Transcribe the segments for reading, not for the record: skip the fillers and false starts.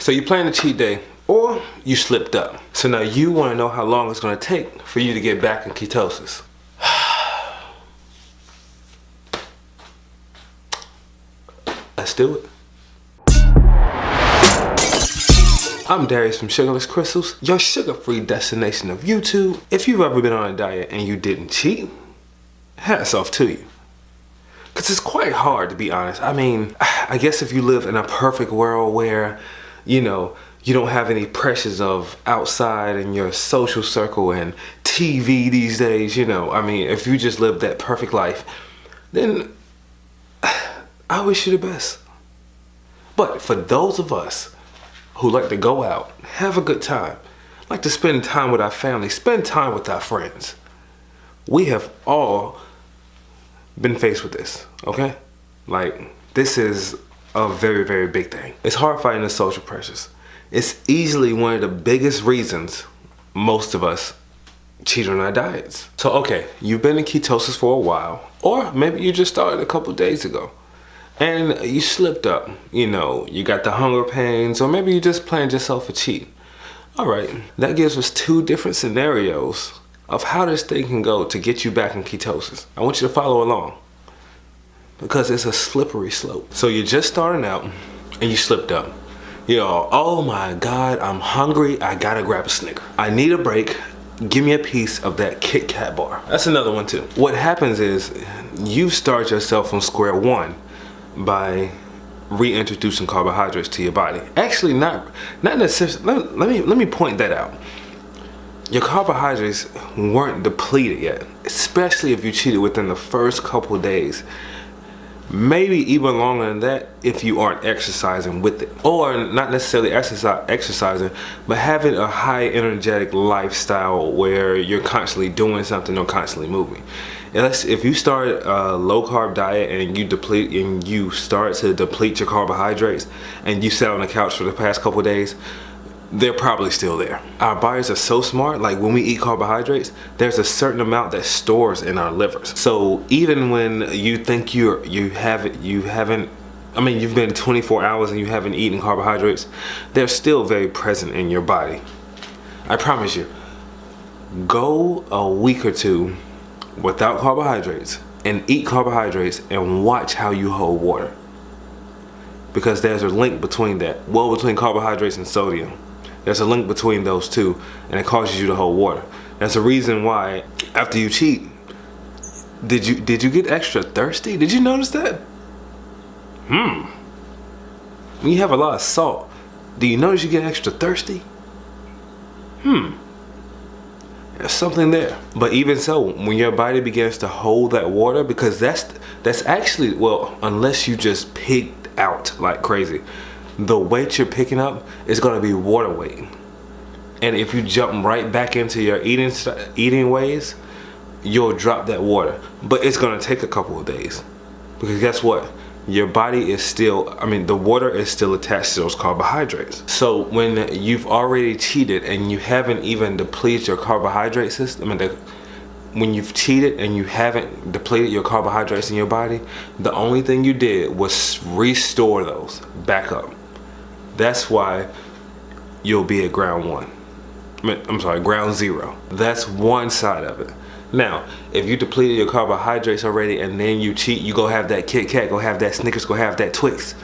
So you plan a cheat day, or you slipped up. So now you want to know how long it's going to take for you to get back in ketosis. Let's do it. I'm Darius from Sugarless Crystals, your sugar-free destination of YouTube. If you've ever been on a diet and you didn't cheat, hats off to you. Because it's quite hard, to be honest. I mean, I guess if you live in a perfect world where, you know, you don't have any pressures of outside and your social circle and TV these days, you know, I mean, if you just live that perfect life, then I wish you the best. But for those of us who like to go out, have a good time, like to spend time with our family, spend time with our friends, we have all been faced with this, okay? Like, this is a very, very big thing. It's hard fighting the social pressures. It's easily one of the biggest reasons most of us cheat on our diets. So, okay, you've been in ketosis for a while, or maybe you just started a couple days ago, and you slipped up. You know, you got the hunger pains, or maybe you just planned yourself a cheat. All right, that gives us two different scenarios of how this thing can go to get you back in ketosis. I want you to follow along, because it's a slippery slope. So you're just starting out and you slipped up. You know, oh my God, I'm hungry, I gotta grab a Snicker. I need a break, give me a piece of that Kit Kat bar. That's another one too. What happens is you start yourself from square one by reintroducing carbohydrates to your body. Actually, not necessarily. Let me point that out. Your carbohydrates weren't depleted yet, especially if you cheated within the first couple days. Maybe even longer than that if you aren't exercising with it. Or not necessarily exercising, but having a high energetic lifestyle where you're constantly doing something or constantly moving. If you start a low carb diet and you start to deplete your carbohydrates and you sat on the couch for the past couple days, they're probably still there. Our bodies are so smart, like when we eat carbohydrates, there's a certain amount that stores in our livers. So even when you think you've been 24 hours and you haven't eaten carbohydrates, they're still very present in your body. I promise you, go a week or two without carbohydrates and eat carbohydrates and watch how you hold water. Because there's a link between that, between carbohydrates and sodium. There's a link between those two, and it causes you to hold water. That's the reason why after you cheat, did you get extra thirsty? Did you notice that? When you have a lot of salt, do you notice you get extra thirsty? There's something there. But even so, when your body begins to hold that water, because that's actually, well, unless you just pigged out like crazy, the weight you're picking up is going to be water weight. And if you jump right back into your eating ways, you'll drop that water. But it's going to take a couple of days, because guess what? Your body is still, the water is still attached to those carbohydrates. So when you've already cheated and you haven't even depleted your carbohydrate system, when you've cheated and you haven't depleted your carbohydrates in your body, the only thing you did was restore those back up. That's why you'll be at ground zero. That's one side of it. Now, if you depleted your carbohydrates already and then you cheat, you go have that Kit Kat, go have that Snickers, go have that Twix.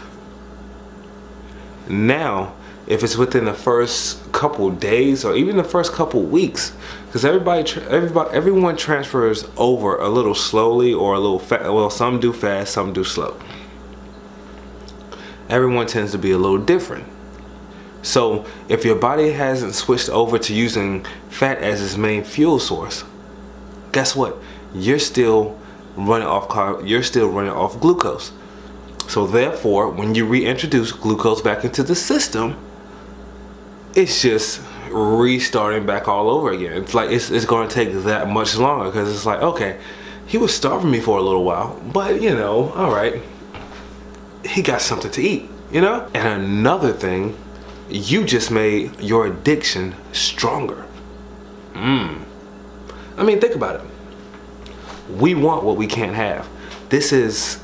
Now, if it's within the first couple days or even the first couple weeks, because everyone transfers over a little slowly or a little fast. Well, some do fast, some do slow. Everyone tends to be a little different. So if your body hasn't switched over to using fat as its main fuel source, guess what? You're still running off glucose. So therefore, when you reintroduce glucose back into the system, it's just restarting back all over again. It's like it's going to take that much longer, because it's like, okay, he was starving me for a little while, but you know, all right, he got something to eat, you know? And another thing, you just made your addiction stronger. Think about it. We want what we can't have. This is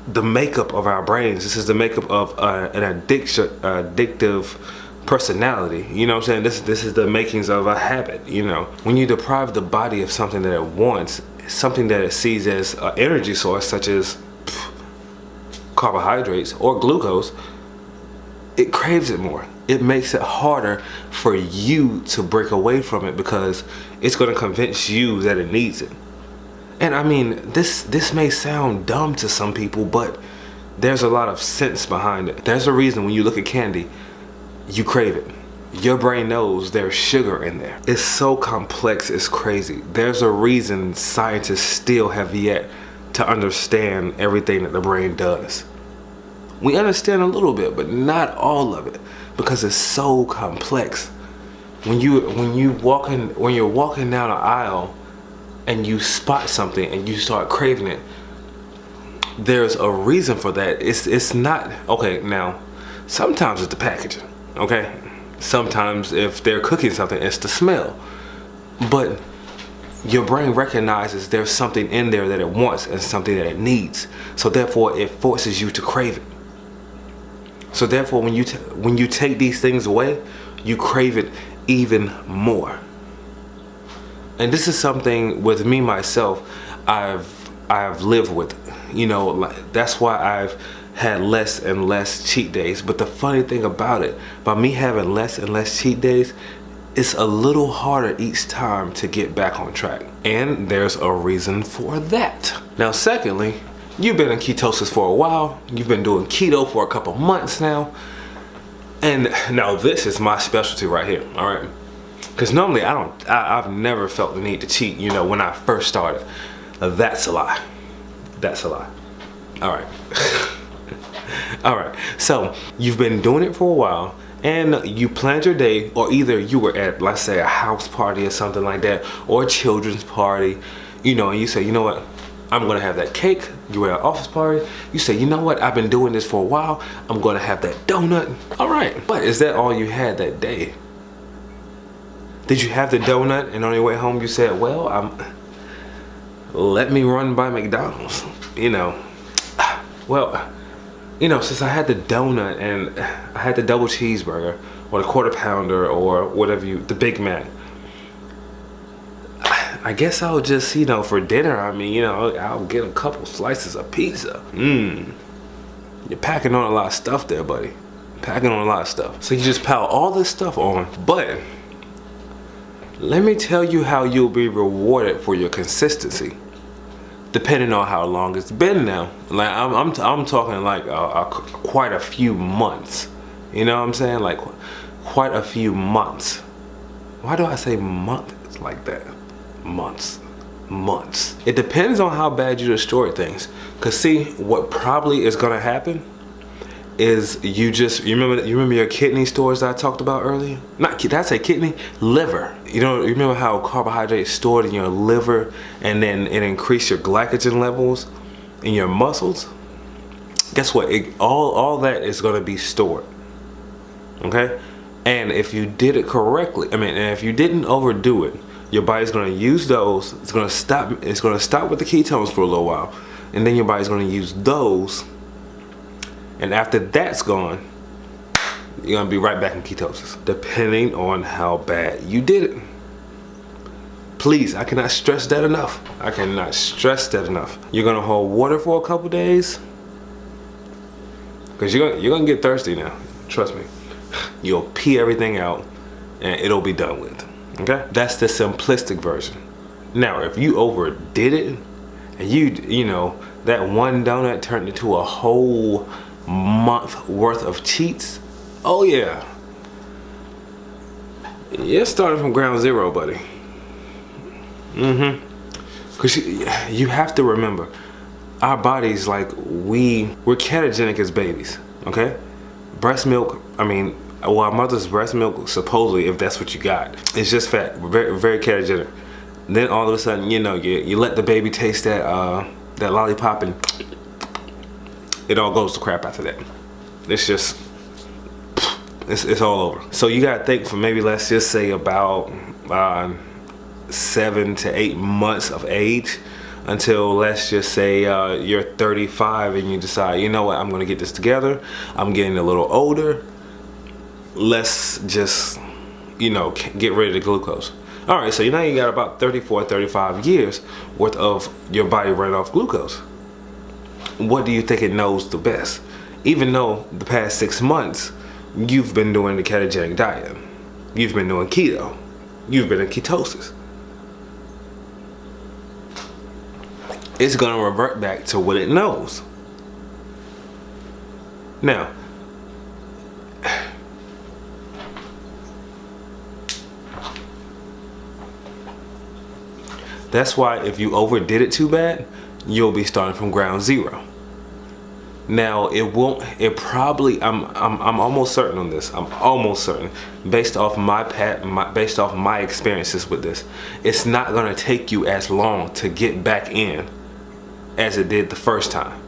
the makeup of our brains. This is the makeup of an addictive personality. You know what I'm saying? This is the makings of a habit. You know, when you deprive the body of something that it wants, something that it sees as an energy source, such as carbohydrates or glucose, it craves it more. It makes it harder for you to break away from it because it's going to convince you that it needs it. And I mean, this may sound dumb to some people, but there's a lot of sense behind it. There's a reason when you look at candy, you crave it. Your brain knows there's sugar in there. It's so complex, it's crazy. There's a reason scientists still have yet to understand everything that the brain does. We understand a little bit, but not all of it, because it's so complex. When you're walking down an aisle and you spot something and you start craving it, there's a reason for that. It's not okay. Now, sometimes it's the packaging. Okay, sometimes if they're cooking something, it's the smell. But your brain recognizes there's something in there that it wants and something that it needs. So therefore, it forces you to crave it. So therefore, when you take these things away, you crave it even more. And this is something with me myself, I've lived with. You know, that's why I've had less and less cheat days. But the funny thing about it, by me having less and less cheat days, it's a little harder each time to get back on track. And there's a reason for that. Now, secondly, you've been in ketosis for a while. You've been doing keto for a couple months now. And now this is my specialty right here, all right? Because normally I've never felt the need to cheat, you know, when I first started. That's a lie. That's a lie. All right. All right. So you've been doing it for a while and you planned your day, or either you were at, let's say, a house party or something like that, or a children's party, you know, and you say, you know what? I'm gonna have that cake. You were at an office party. You say, you know what? I've been doing this for a while. I'm gonna have that donut. All right. But is that all you had that day? Did you have the donut and on your way home you said, well, let me run by McDonald's, you know? Well, you know, since I had the donut and I had the double cheeseburger or the quarter pounder or whatever the Big Mac, I guess I'll just, you know, for dinner, I mean, you know, I'll get a couple slices of pizza. You're packing on a lot of stuff there, buddy. Packing on a lot of stuff. So you just pile all this stuff on, but let me tell you how you'll be rewarded for your consistency, depending on how long it's been now. Like I'm talking like quite a few months. You know what I'm saying? Like quite a few months. Why do I say months like that? Months. It depends on how bad you destroy things. Cause see, what probably is gonna happen is you remember your kidney stores that I talked about earlier? Did I say kidney? Liver. You know, you remember how carbohydrates stored in your liver and then it increased your glycogen levels in your muscles? Guess what? All that is gonna be stored. Okay? And if you did it correctly, and if you didn't overdo it, your body's gonna use those. It's gonna stop with the ketones for a little while, and then your body's gonna use those. And after that's gone, you're gonna be right back in ketosis, depending on how bad you did it. Please, I cannot stress that enough. I cannot stress that enough. You're gonna hold water for a couple days, because you're gonna get thirsty now. Trust me. You'll pee everything out, and it'll be done with. Okay, that's the simplistic version. Now, if you overdid it, and you know that one donut turned into a whole month worth of cheats, oh yeah, you're starting from ground zero, buddy. Because you have to remember, our bodies, like we're ketogenic as babies. Okay, breast milk. Our mother's breast milk, supposedly, if that's what you got, it's just fat, very, very ketogenic. Then all of a sudden, you know, you let the baby taste that lollipop, and it all goes to crap after that. It's just, it's all over. So you gotta think for maybe, let's just say about 7 to 8 months of age until, let's just say, you're 35 and you decide, you know what, I'm gonna get this together. I'm getting a little older. Let's just, get rid of the glucose. All right, so now you got about 34, 35 years worth of your body running off glucose. What do you think it knows the best? Even though the past 6 months, you've been doing the ketogenic diet. You've been doing keto. You've been in ketosis. It's gonna revert back to what it knows. Now, that's why if you overdid it too bad, you'll be starting from ground zero. Now I'm almost certain on this. I'm almost certain, based off my experiences with this, it's not gonna take you as long to get back in as it did the first time,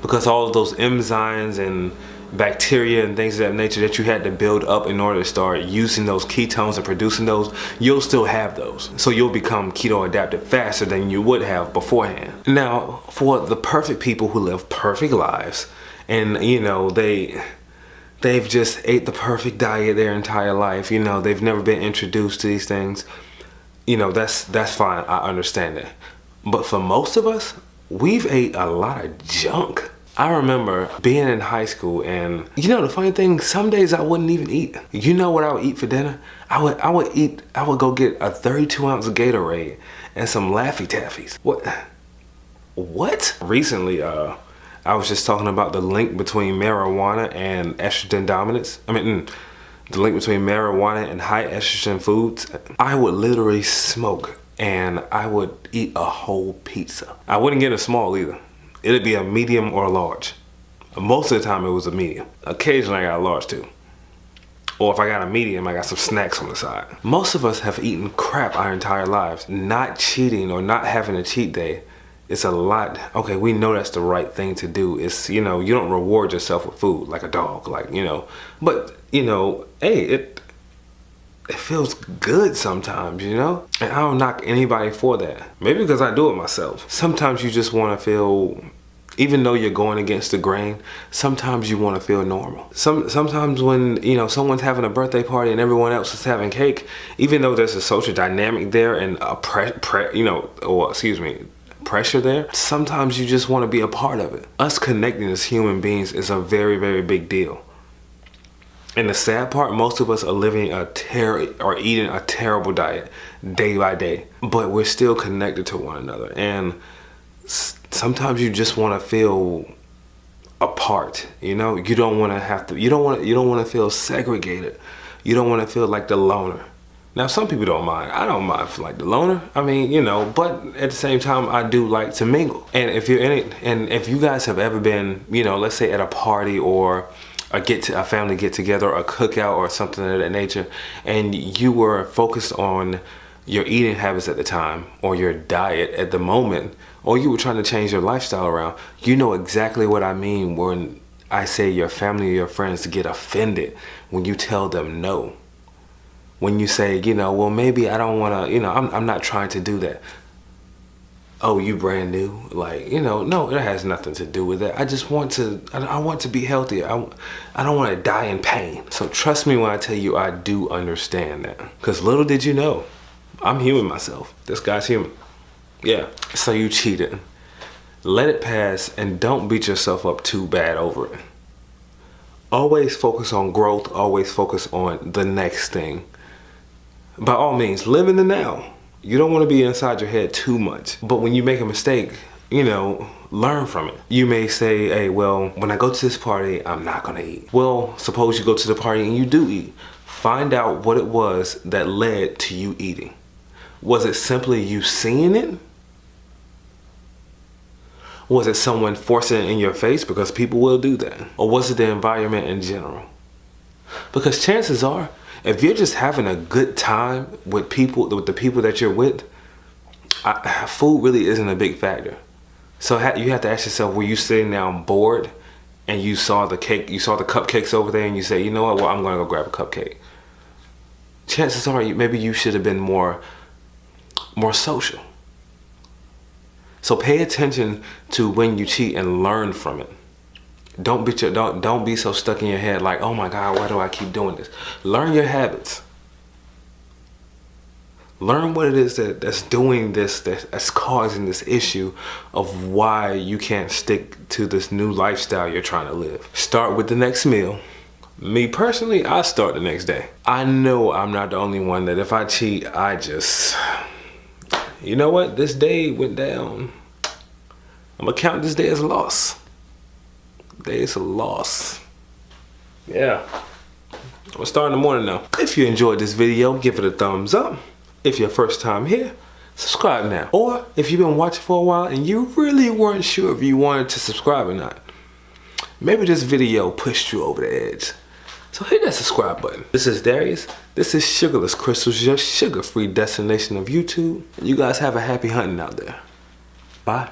because all of those enzymes and bacteria and things of that nature that you had to build up in order to start using those ketones and producing those, you'll still have those. So you'll become keto adapted faster than you would have beforehand. Now, for the perfect people who live perfect lives, and they've just ate the perfect diet their entire life, they've never been introduced to these things, that's fine. I understand that. But for most of us, we've ate a lot of junk. I remember being in high school, and the funny thing, some days I wouldn't even eat. You know what I would eat for dinner? I would go get a 32-ounce Gatorade and some Laffy Taffies. What? Recently, I was just talking about the link between marijuana and estrogen dominance. The link between marijuana and high estrogen foods. I would literally smoke, and I would eat a whole pizza. I wouldn't get a small either. It'd be a medium or a large. Most of the time it was a medium. Occasionally I got a large too. Or if I got a medium, I got some snacks on the side. Most of us have eaten crap our entire lives. Not cheating or not having a cheat day, it's a lot. Okay, we know that's the right thing to do. It's, you don't reward yourself with food like a dog, but hey, it feels good sometimes, and I don't knock anybody for that. Maybe because I do it myself. Sometimes you just want to feel, even though you're going against the grain, sometimes you want to feel normal. Sometimes when, someone's having a birthday party and everyone else is having cake, even though there's a social dynamic there and a pressure there, sometimes you just want to be a part of it. Us connecting as human beings is a very, very big deal. And the sad part, most of us are living eating a terrible diet day by day, but we're still connected to one another. And sometimes you just want to feel apart. You don't want to feel segregated. You don't want to feel like the loner. Now, some people don't mind. I don't mind feeling like the loner. But at the same time, I do like to mingle. And if you're in it, and if you guys have ever been, let's say at a party or a family get together, or a cookout or something of that nature, and you were focused on your eating habits at the time, or your diet at the moment, or you were trying to change your lifestyle around, you know exactly what I mean when I say your family or your friends get offended when you tell them no. When you say, well, maybe I don't want to, I'm not trying to do that. Oh, you brand new? No, it has nothing to do with that. I want to be healthier. I don't want to die in pain. So trust me when I tell you I do understand that. Because little did you know, I'm human myself. This guy's human. Yeah. So you cheated. Let it pass and don't beat yourself up too bad over it. Always focus on growth. Always focus on the next thing. By all means, live in the now. You don't want to be inside your head too much. But when you make a mistake, learn from it. You may say, hey, well, when I go to this party, I'm not going to eat. Well, suppose you go to the party and you do eat. Find out what it was that led to you eating. Was it simply you seeing it? Was it someone forcing it in your face? Because people will do that. Or was it the environment in general? Because chances are, if you're just having a good time with the people that you're with, food really isn't a big factor. So you have to ask yourself, were you sitting down bored and you saw the cupcakes over there and you say, you know what, well, I'm going to go grab a cupcake. Chances are maybe you should have been more social. So pay attention to when you cheat and learn from it. Don't be so stuck in your head like, oh my God, why do I keep doing this? Learn your habits. Learn what it is that's doing this, that's causing this issue of why you can't stick to this new lifestyle you're trying to live. Start with the next meal. Me personally, I start the next day. I know I'm not the only one that if I cheat, you know what? This day went down. I'm gonna count this day as a loss. Day is a loss. Yeah. I'm gonna start in the morning now. If you enjoyed this video, give it a thumbs up. If you're first time here, subscribe now. Or if you've been watching for a while and you really weren't sure if you wanted to subscribe or not, maybe this video pushed you over the edge. So hit that subscribe button. This is Darius. This is Sugarless Crystals, your sugar-free destination of YouTube. And you guys have a happy hunting out there. Bye.